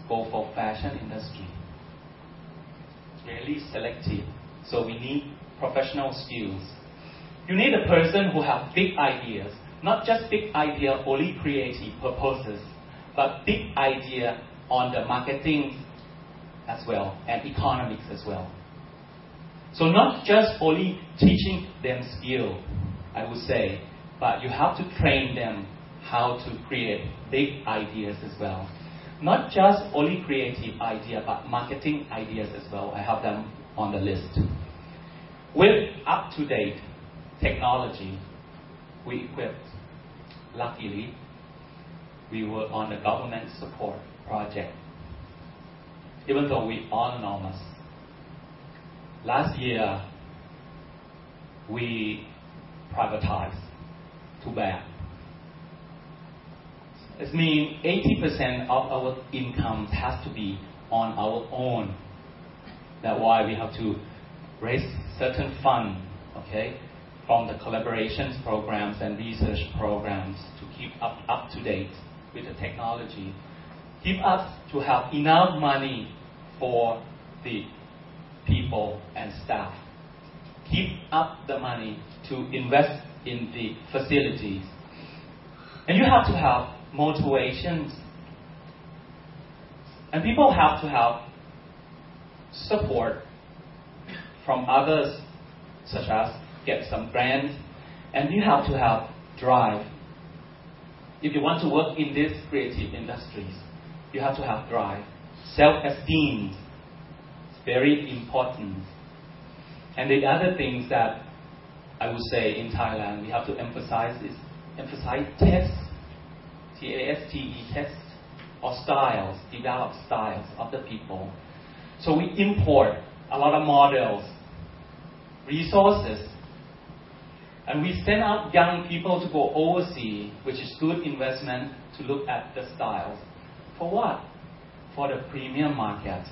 go for fashion industry. It's really selective. So we need professional skills. You need a person who have big ideas, not just big idea only creative purposes, but big idea on the marketing as well and economics as well. So not just only teaching them skill, I would say, but you have to train them how to create big ideas as well. Not just only creative idea, but marketing ideas as well. I have them on the list. With up-to-date technology, we equipped. Luckily, we were on the government support project, even though we are autonomous. Last year, we privatized. Too bad. It means 80% of our income has to be on our own. That's why we have to raise certain fund, okay, from the collaborations programs and research programs to keep up to date with the technology. Give us to have enough money for the people and staff. Keep up the money to invest in the facilities. And you have to have motivations. And people have to have support from others, such as get some grants. And you have to have drive. If you want to work in these creative industries, you have to have drive. Self-esteem is very important. And the other things that I would say in Thailand we have to emphasize tests, T-A-S-T-E, tests, or styles, develop styles of the people. So we import a lot of models, resources, and we send out young people to go overseas, which is good investment to look at the styles. For what? For the premium market.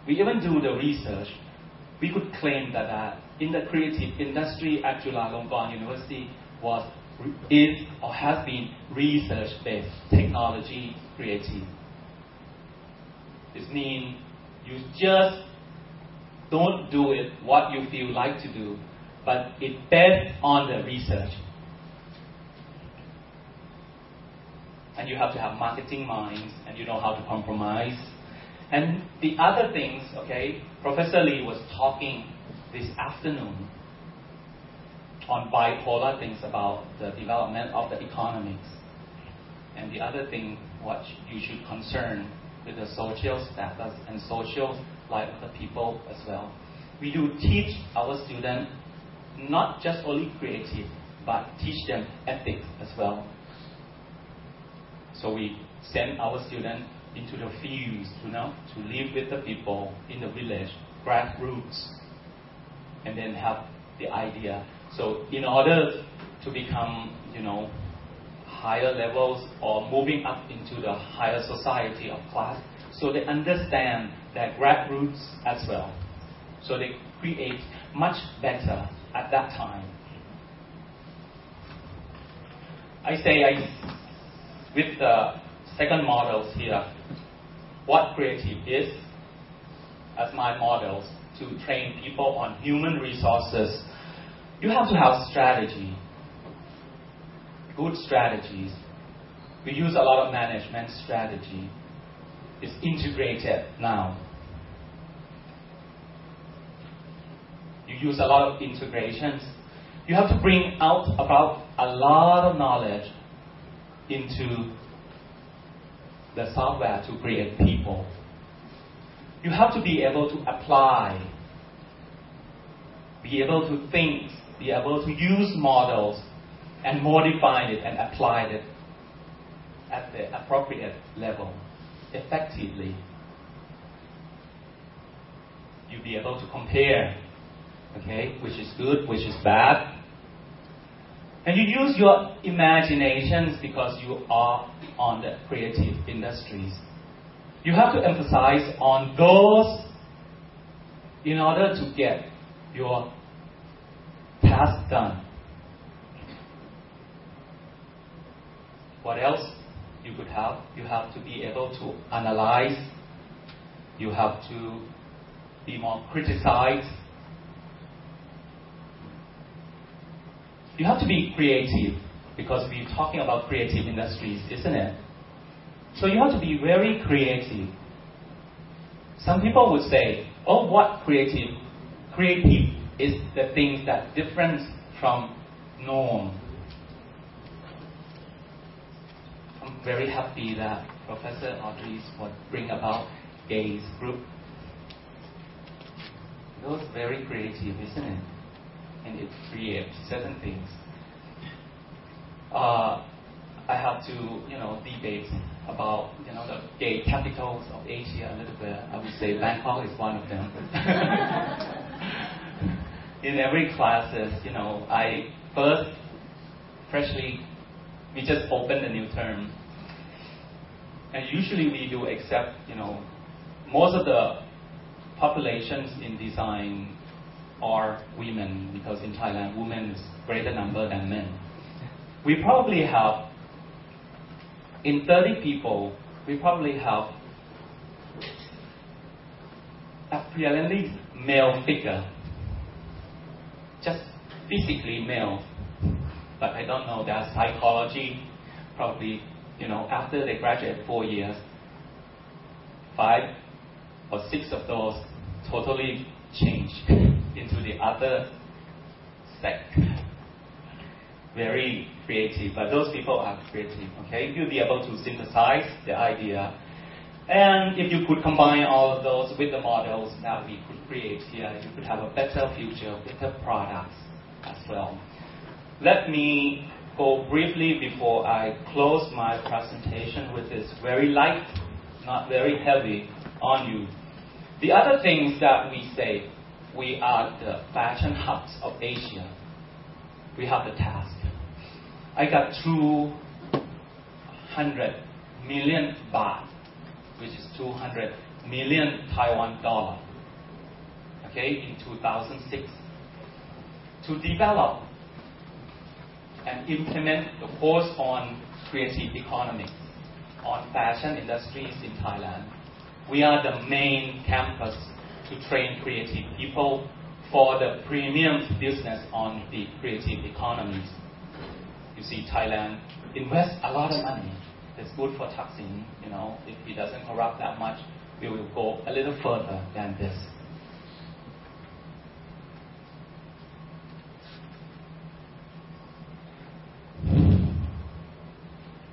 We even do the research. We could claim that in the creative industry at Chulalongkorn University is or has been research-based technology creative. This means you just don't do it what you feel like to do, but it's based on the research. And you have to have marketing minds, and you know how to compromise. And the other things, okay, Professor Lee was talking this afternoon on bipolar things about the development of the economics. And the other thing, what you should concern with the social status and social life of the people as well. We do teach our students not just only creative, but teach them ethics as well. So we send our students into the fields, to live with the people in the village, grassroots, and then have the idea. So in order to become, higher levels or moving up into the higher society of class, so they understand that grassroots as well. So they create much better at that time. With the second models here, what creative is as my models to train people on human resources. You have to have strategy, good strategies. We use a lot of management strategy. It's integrated now. You use a lot of integrations. You have to bring out about a lot of knowledge into the software to create people. You have to be able to apply, be able to think, be able to use models and modify it and apply it at the appropriate level effectively. You'll be able to compare, okay, which is good, which is bad. And you use your imaginations because you are on the creative industries. You have to emphasize on those in order to get your task done. What else you could have. You have to be able to analyze. You have to be more criticized. You have to be creative, because we're talking about creative industries, isn't it? So you have to be very creative. Some people would say, oh, what creative? Creative is the things that different from norm. I'm very happy that Professor Audrey would bring about gaze group. It was very creative, isn't it? And it creates certain things. I have to, debate about, the gay capitals of Asia a little bit. I would say Bangkok is one of them. In every classes, I first, freshly, we just opened a new term. And usually we do accept, most of the populations in design are women, because in Thailand, women is greater number than men. We probably have, in 30 people, we probably have apparently male figure, just physically male, but I don't know their psychology. Probably, after they graduate 4 years, 5 or 6 of those totally change into the other sex. Very creative, but those people are creative, okay? You'll be able to synthesize the idea. And if you could combine all of those with the models that we could create here, you could have a better future, better products as well. Let me go briefly before I close my presentation with this very light, not very heavy on you. The other things that we say, we are the fashion hubs of Asia. We have the task. I got 200 million baht, which is 200 million Taiwan dollar, okay, in 2006, to develop and implement the course on creative economics, on fashion industries in Thailand. We are the main campus to train creative people for the premium business on the creative economies. You see, Thailand invests a lot of money. It's good for Thaksin, if he doesn't corrupt that much, we will go a little further than this.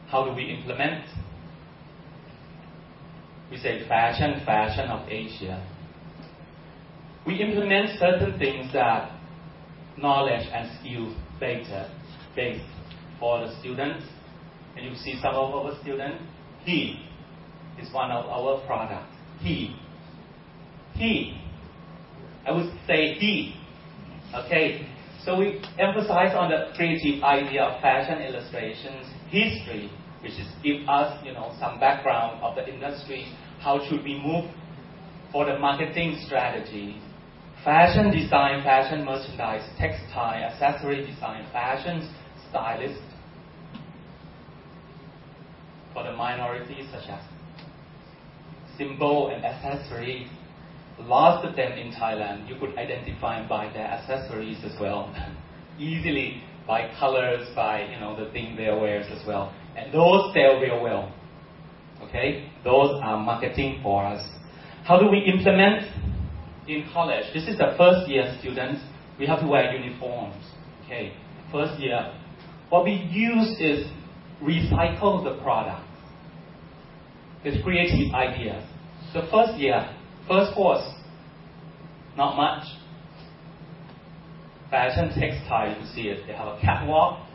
How do we implement? We say fashion of Asia. We implement certain things that knowledge and skill based for the students. And you see some of our students, he is one of our products. He. I would say he. Okay. So we emphasize on the creative idea of fashion illustrations, history, which is give us, some background of the industry. How should we move for the marketing strategy? Fashion design, fashion merchandise, textile, accessory design, fashion stylist. For the minorities, such as symbol and accessories, lots of them in Thailand, you could identify by their accessories as well. Easily by colors, by the thing they wears as well. And those sell real well. Okay? Those are marketing for us. How do we implement? In college, this is the first year students, we have to wear uniforms. Okay? First year. What we use is recycle the product. It's creative ideas. The first year, first course, not much. Fashion textile, you see it. They have a catwalk.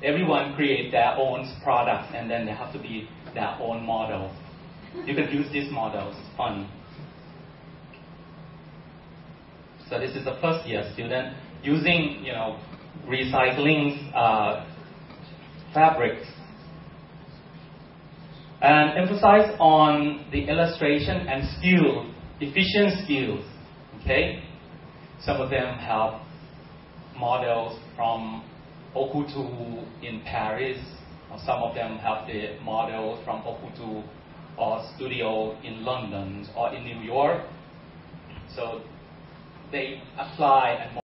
Everyone create their own products, and then they have to be their own model. You can use these models. It's fun. So this is the first year student using, recycling fabrics. And emphasize on the illustration and skill, efficient skills. Okay? Some of them have models from Okutu in Paris, Some of them have the models from Oputu or studio in London or in New York. So they apply and